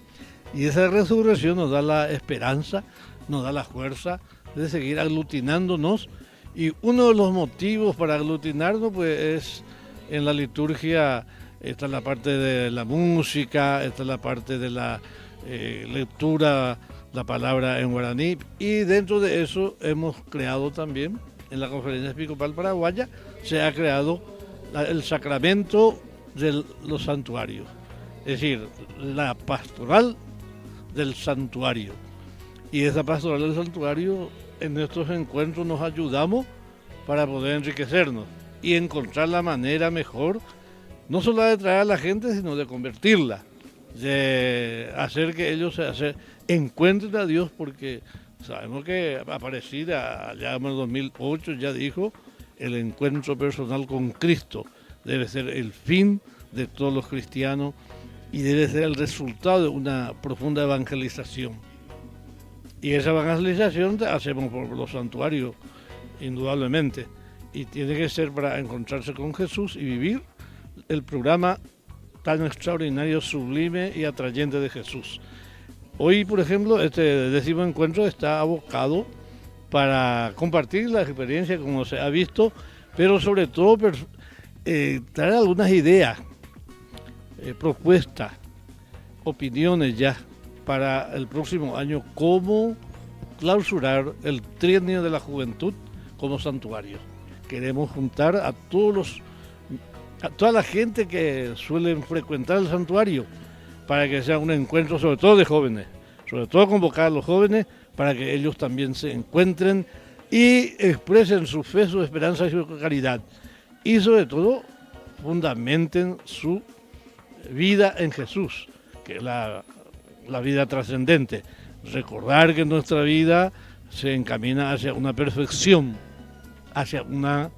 Speaker 8: Y esa resurrección nos da la esperanza, nos da la fuerza de seguir aglutinándonos. Y uno de los motivos para aglutinarnos pues es en la liturgia. Está la parte de la música, está la parte de la lectura, la palabra en guaraní, y dentro de eso hemos creado también, en la Conferencia Episcopal Paraguaya, se ha creado el sacramento de los santuarios, es decir, la pastoral del santuario. Y esa pastoral del santuario, en estos encuentros nos ayudamos para poder enriquecernos y encontrar la manera mejor, no solo de traer a la gente, sino de convertirla, de hacer que ellos encuentren a Dios, porque sabemos que Aparecida, allá en el 2008, ya dijo, el encuentro personal con Cristo debe ser el fin de todos los cristianos y debe ser el resultado de una profunda evangelización. Y esa evangelización la hacemos por los santuarios, indudablemente, y tiene que ser para encontrarse con Jesús y vivir el programa tan extraordinario, sublime y atrayente de Jesús. Hoy, por ejemplo, este 10º encuentro está abocado para compartir la experiencia como se ha visto, pero sobre todo traer algunas ideas, propuestas, opiniones ya para el próximo año, cómo clausurar el trienio de la juventud como santuario. Queremos juntar a toda la gente que suelen frecuentar el santuario para que sea un encuentro sobre todo de jóvenes, sobre todo convocar a los jóvenes para que ellos también se encuentren y expresen su fe, su esperanza y su caridad. Y sobre todo fundamenten su vida en Jesús, que es la vida trascendente. Recordar que nuestra vida se encamina hacia una perfección, hacia una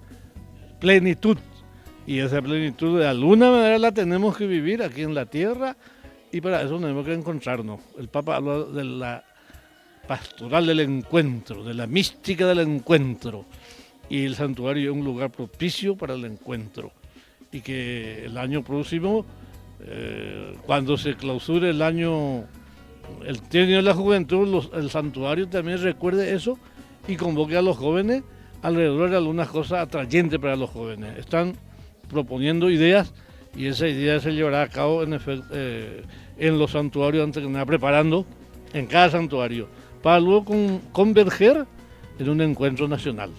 Speaker 8: plenitud. Y esa plenitud de alguna manera la tenemos que vivir aquí en la tierra y para eso tenemos que encontrarnos. El Papa habla de la pastoral del encuentro, de la mística del encuentro. Y el santuario es un lugar propicio para el encuentro. Y que el año próximo, cuando se clausure el trienio de la juventud, el santuario también recuerde eso y convoque a los jóvenes alrededor de algunas cosas atrayentes para los jóvenes. Están proponiendo ideas y esa idea se llevará a cabo en los santuarios antes que nada, preparando en cada santuario para luego converger en un encuentro nacional.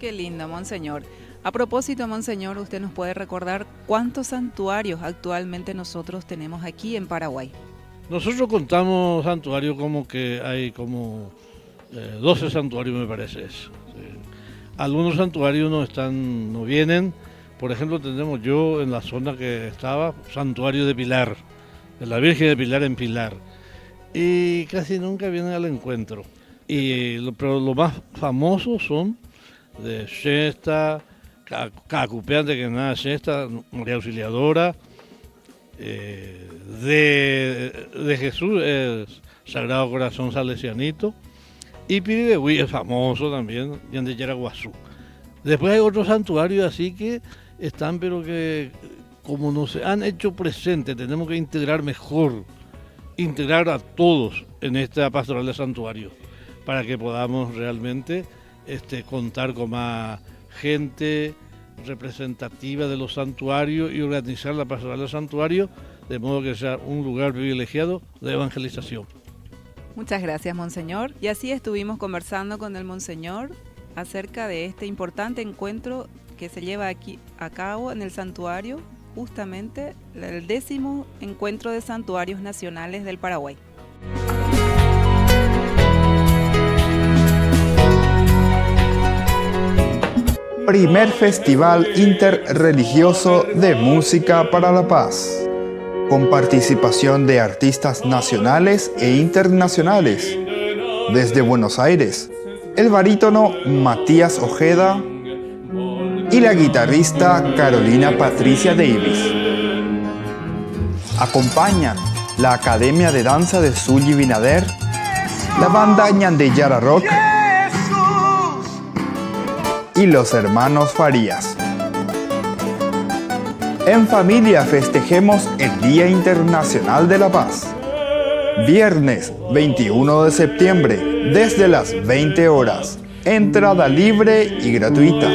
Speaker 7: Qué lindo, Monseñor. A propósito, Monseñor, ¿usted nos puede recordar cuántos santuarios actualmente nosotros tenemos aquí en Paraguay?
Speaker 8: Nosotros contamos santuarios como que hay como 12 santuarios, me parece eso. Sí. Algunos santuarios no vienen. Por ejemplo, tenemos yo en la zona que estaba, santuario de Pilar, de la Virgen de Pilar en Pilar. Y casi nunca vienen al encuentro. Pero lo más famosos son de Shesta, Cacupean de que nada Shesta, María Auxiliadora, de Jesús es Sagrado Corazón Salesianito, y Piribehuí es famoso también, y de Yaraguazú. Después hay otros santuarios así que están, pero que como nos se han hecho presentes, tenemos que integrar a todos en esta pastoral de santuario, para que podamos realmente contar con más gente representativa de los santuarios y organizar la pastoral del santuario de modo que sea un lugar privilegiado de evangelización.
Speaker 7: Muchas gracias, Monseñor. Y así estuvimos conversando con el Monseñor acerca de este importante encuentro que se lleva aquí a cabo en el santuario, justamente el 10º encuentro de santuarios nacionales del Paraguay.
Speaker 4: Primer Festival Interreligioso de Música para la Paz, con participación de artistas nacionales e internacionales. Desde Buenos Aires, el barítono Matías Ojeda y la guitarrista Carolina Patricia Davis. Acompañan la Academia de Danza de Zully Binader, la banda Ñandeyara Rock y los hermanos Farías. En familia festejemos el Día Internacional de la Paz. Viernes 21 de septiembre, desde las 20 horas. Entrada libre y gratuita,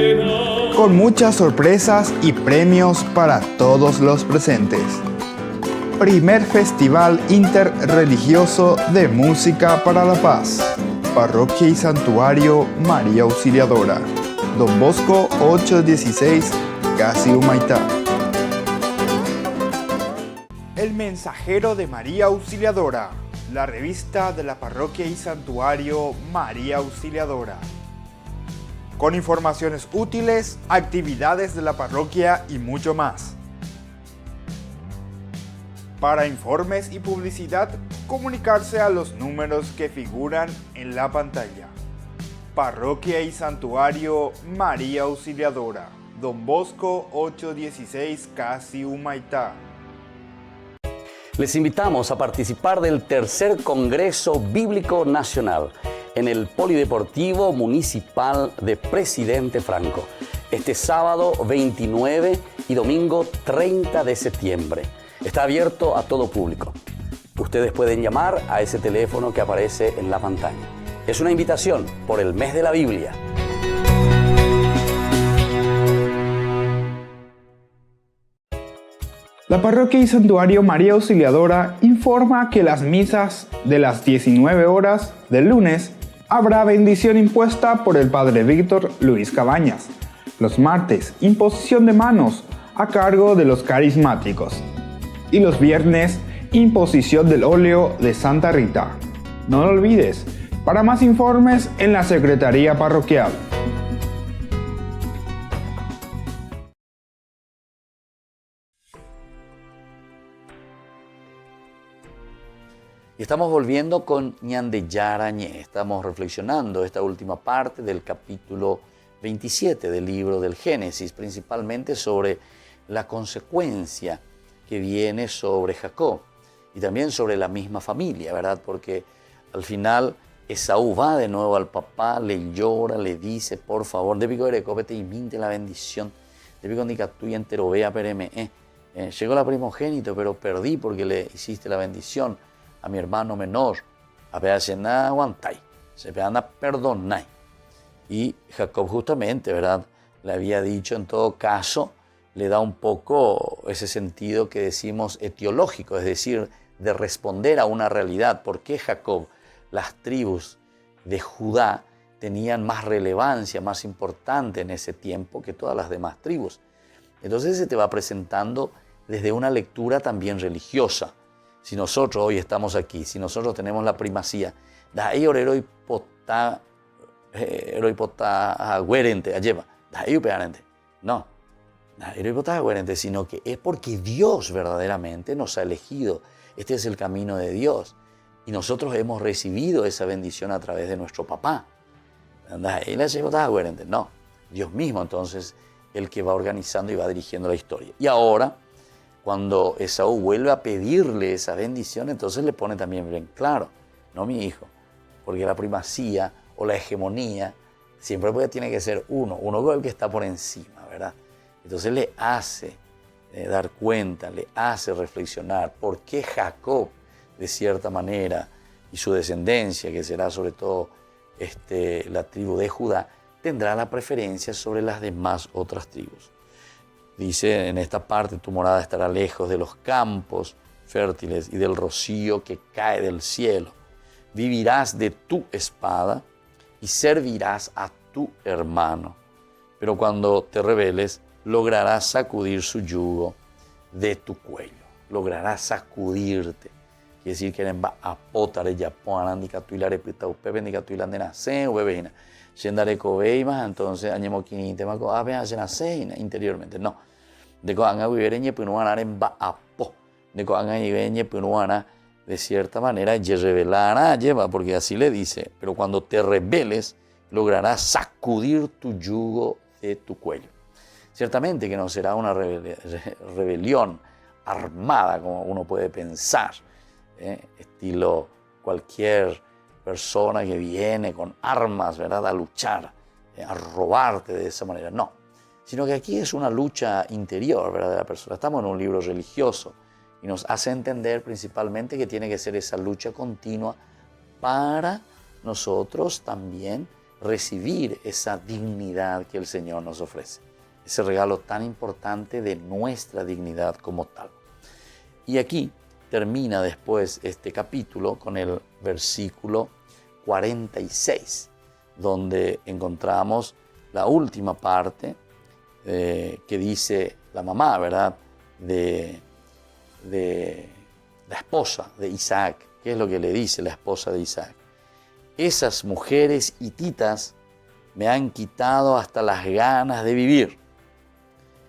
Speaker 4: con muchas sorpresas y premios para todos los presentes. Primer Festival Interreligioso de Música para la Paz. Parroquia y Santuario María Auxiliadora. Don Bosco 816, casi Humaitá. El mensajero de María Auxiliadora, la revista de la parroquia y santuario María Auxiliadora, con informaciones útiles, actividades de la parroquia y mucho más. Para informes y publicidad, comunicarse a los números que figuran en la pantalla. Parroquia y Santuario María Auxiliadora, Don Bosco 816, Casi Humaitá.
Speaker 2: Les invitamos a participar del tercer Congreso Bíblico Nacional en el Polideportivo Municipal de Presidente Franco, este sábado 29 y domingo 30 de septiembre. Está abierto a todo público. Ustedes pueden llamar a ese teléfono que aparece en la pantalla. Es una invitación por el mes de la Biblia.
Speaker 4: La parroquia y santuario María Auxiliadora informa que las misas de las 19 horas del lunes habrá bendición impuesta por el padre Víctor Luis Cabañas. Los martes, imposición de manos a cargo de los carismáticos. Y los viernes, imposición del óleo de Santa Rita. No lo olvides, para más informes en la Secretaría Parroquial.
Speaker 2: Y estamos volviendo con Ñande Yarañé. Estamos reflexionando esta última parte del capítulo 27 del libro del Génesis, principalmente sobre la consecuencia que viene sobre Jacob y también sobre la misma familia, ¿verdad? Porque al final Esaú va de nuevo al papá, le llora, le dice, por favor, de pico de copete y minte la bendición, de pico de tú y entero vea pereme. Llegó la primogénito, pero perdí porque le hiciste la bendición a mi hermano menor, a pedacená aguantai, se peana perdonai. Y Jacob justamente, ¿verdad? Le había dicho, en todo caso, le da un poco ese sentido que decimos etiológico, es decir, de responder a una realidad. ¿Por qué Jacob, las tribus de Judá, tenían más relevancia, más importante en ese tiempo que todas las demás tribus? Entonces se te va presentando desde una lectura también religiosa. Si nosotros hoy estamos aquí, si nosotros tenemos la primacía, no, sino que es porque Dios verdaderamente nos ha elegido. Este es el camino de Dios. Y nosotros hemos recibido esa bendición a través de nuestro papá. No, Dios mismo entonces, el que va organizando y va dirigiendo la historia. Y ahora, cuando Esaú vuelve a pedirle esa bendición, entonces le pone también bien claro, no mi hijo, porque la primacía o la hegemonía siempre tiene que ser uno con el que está por encima, ¿verdad? Entonces le hace dar cuenta, le hace reflexionar por qué Jacob, de cierta manera, y su descendencia, que será sobre todo la tribu de Judá, tendrá la preferencia sobre las demás otras tribus. Dice en esta parte, tu morada estará lejos de los campos fértiles y del rocío que cae del cielo. Vivirás de tu espada y servirás a tu hermano. Pero cuando te rebeles, lograrás sacudir su yugo de tu cuello. Lograrás sacudirte. Quiere decir que va a potare ya poanan ni catuila repita upepe ni catuila de nace ubebena. Yendare cobeima, entonces añemo quinite maco ape hace nace interiormente. No. De coanga vivereñe punuana en va a po. De coanga vivereñe punuana de cierta manera y revelará lleva, porque así le dice. Pero cuando te rebeles, lograrás sacudir tu yugo de tu cuello. Ciertamente que no será una rebelión armada como uno puede pensar, estilo cualquier persona que viene con armas, ¿verdad?, a luchar, a robarte de esa manera. No, sino que aquí es una lucha interior, ¿verdad?, de la persona. Estamos en un libro religioso y nos hace entender principalmente que tiene que ser esa lucha continua para nosotros también recibir esa dignidad que el Señor nos ofrece. Ese regalo tan importante de nuestra dignidad como tal. Y aquí termina después este capítulo con el versículo 46, donde encontramos la última parte que dice la mamá, ¿verdad?, de la esposa de Isaac, ¿Qué es lo que le dice la esposa de Isaac? Esas mujeres hititas me han quitado hasta las ganas de vivir.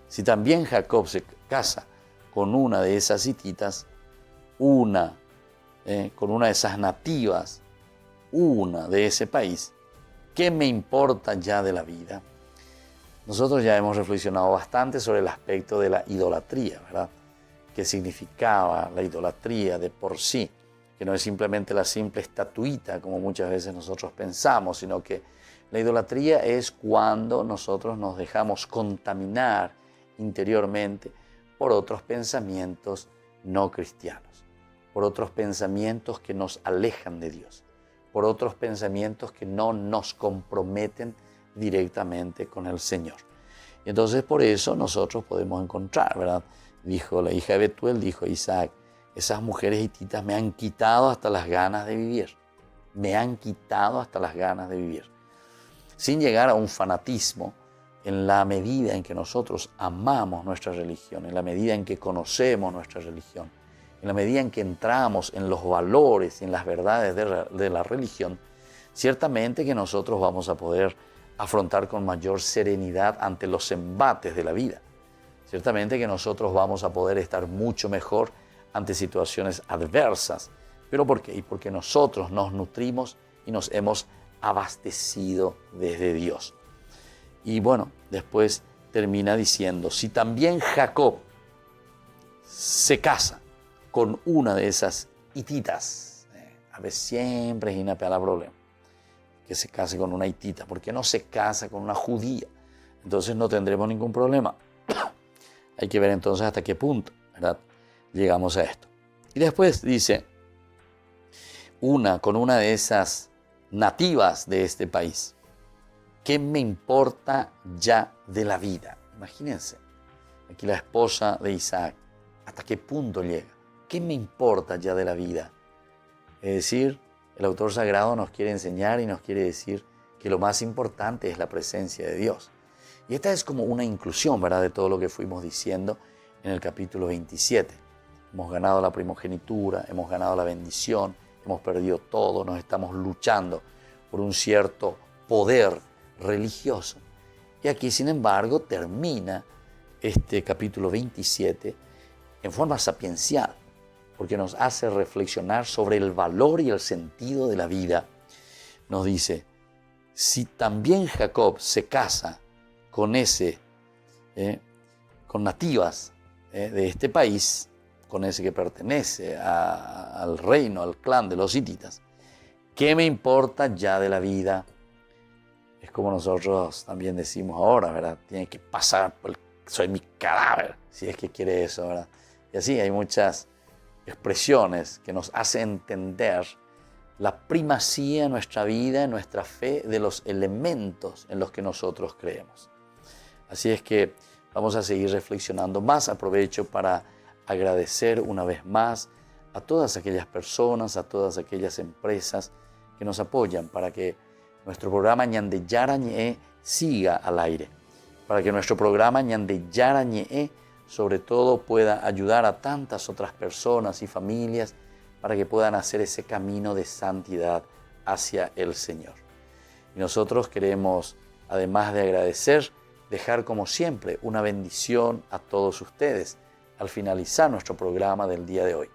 Speaker 2: Si también Jacob se casa con una de esas hititas, con una de esas nativas, una de ese país, ¿qué me importa ya de la vida? Nosotros ya hemos reflexionado bastante sobre el aspecto de la idolatría, ¿verdad? ¿Qué significaba la idolatría de por sí? Que no es simplemente la simple estatuita, como muchas veces nosotros pensamos, sino que la idolatría es cuando nosotros nos dejamos contaminar interiormente por otros pensamientos no cristianos, por otros pensamientos que nos alejan de Dios, por otros pensamientos que no nos comprometen directamente con el Señor. Y entonces por eso nosotros podemos encontrar, ¿verdad? Dijo la hija de Betuel, dijo Isaac, esas mujeres hititas me han quitado hasta las ganas de vivir. Me han quitado hasta las ganas de vivir. Sin llegar a un fanatismo, en la medida en que nosotros amamos nuestra religión, en la medida en que conocemos nuestra religión, en la medida en que entramos en los valores y en las verdades de la religión, ciertamente que nosotros vamos a poder afrontar con mayor serenidad ante los embates de la vida. Ciertamente que nosotros vamos a poder estar mucho mejor ante situaciones adversas. ¿Pero por qué? Y porque nosotros nos nutrimos y nos hemos abastecido desde Dios. Y bueno, después termina diciendo, si también Jacob se casa con una de esas hititas, a veces siempre es inapelar problema, que se case con una hitita, ¿por qué no se casa con una judía? Entonces no tendremos ningún problema. Hay que ver entonces hasta qué punto, ¿verdad?, llegamos a esto. Y después dice, con una de esas nativas de este país, ¿qué me importa ya de la vida? Imagínense, aquí la esposa de Isaac, ¿hasta qué punto llega? ¿Qué me importa ya de la vida? Es decir, el autor sagrado nos quiere enseñar y nos quiere decir que lo más importante es la presencia de Dios. Y esta es como una inclusión, ¿verdad?, de todo lo que fuimos diciendo en el capítulo 27. Hemos ganado la primogenitura, hemos ganado la bendición, hemos perdido todo, nos estamos luchando por un cierto poder religioso. Y aquí, sin embargo, termina este capítulo 27 en forma sapiencial, porque nos hace reflexionar sobre el valor y el sentido de la vida. Nos dice, si también Jacob se casa con con nativas de este país, con ese que pertenece al reino, al clan de los hititas, ¿qué me importa ya de la vida? Es como nosotros también decimos ahora, ¿verdad? Tiene que pasar, soy mi cadáver, si es que quiere eso, ¿verdad? Y así hay muchas expresiones que nos hacen entender la primacía en nuestra vida, en nuestra fe, de los elementos en los que nosotros creemos. Así es que vamos a seguir reflexionando más. Aprovecho para agradecer una vez más a todas aquellas personas, a todas aquellas empresas que nos apoyan para que nuestro programa Ñande Yarañe siga al aire, para que nuestro programa Ñande Yarañe sobre todo pueda ayudar a tantas otras personas y familias para que puedan hacer ese camino de santidad hacia el Señor. Y nosotros queremos, además de agradecer, dejar como siempre una bendición a todos ustedes al finalizar nuestro programa del día de hoy.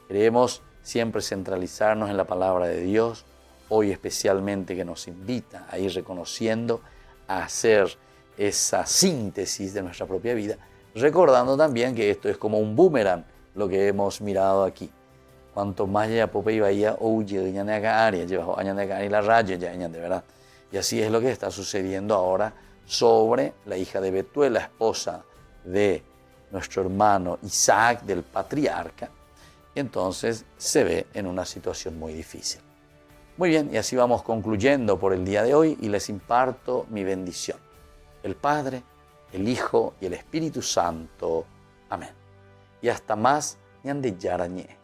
Speaker 2: Queremos siempre centralizarnos en la palabra de Dios, hoy especialmente que nos invita a ir reconociendo, a hacer esa síntesis de nuestra propia vida, recordando también que esto es como un boomerang, lo que hemos mirado aquí. Cuanto más ya pope y vaya, oye, ya la raya, ya, de verdad. Y así es lo que está sucediendo ahora sobre la hija de Betuel, la esposa de nuestro hermano Isaac, del patriarca. Y entonces se ve en una situación muy difícil. Muy bien, y así vamos concluyendo por el día de hoy y les imparto mi bendición. El Padre, el Hijo y el Espíritu Santo. Amén. Y hasta más, Ñande Yarañe.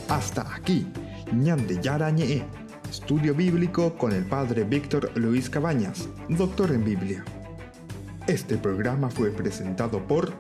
Speaker 1: Hasta aquí, Ñande Yarañe, estudio bíblico con el Padre Víctor Luis Cabañas, doctor en Biblia. Este programa fue presentado por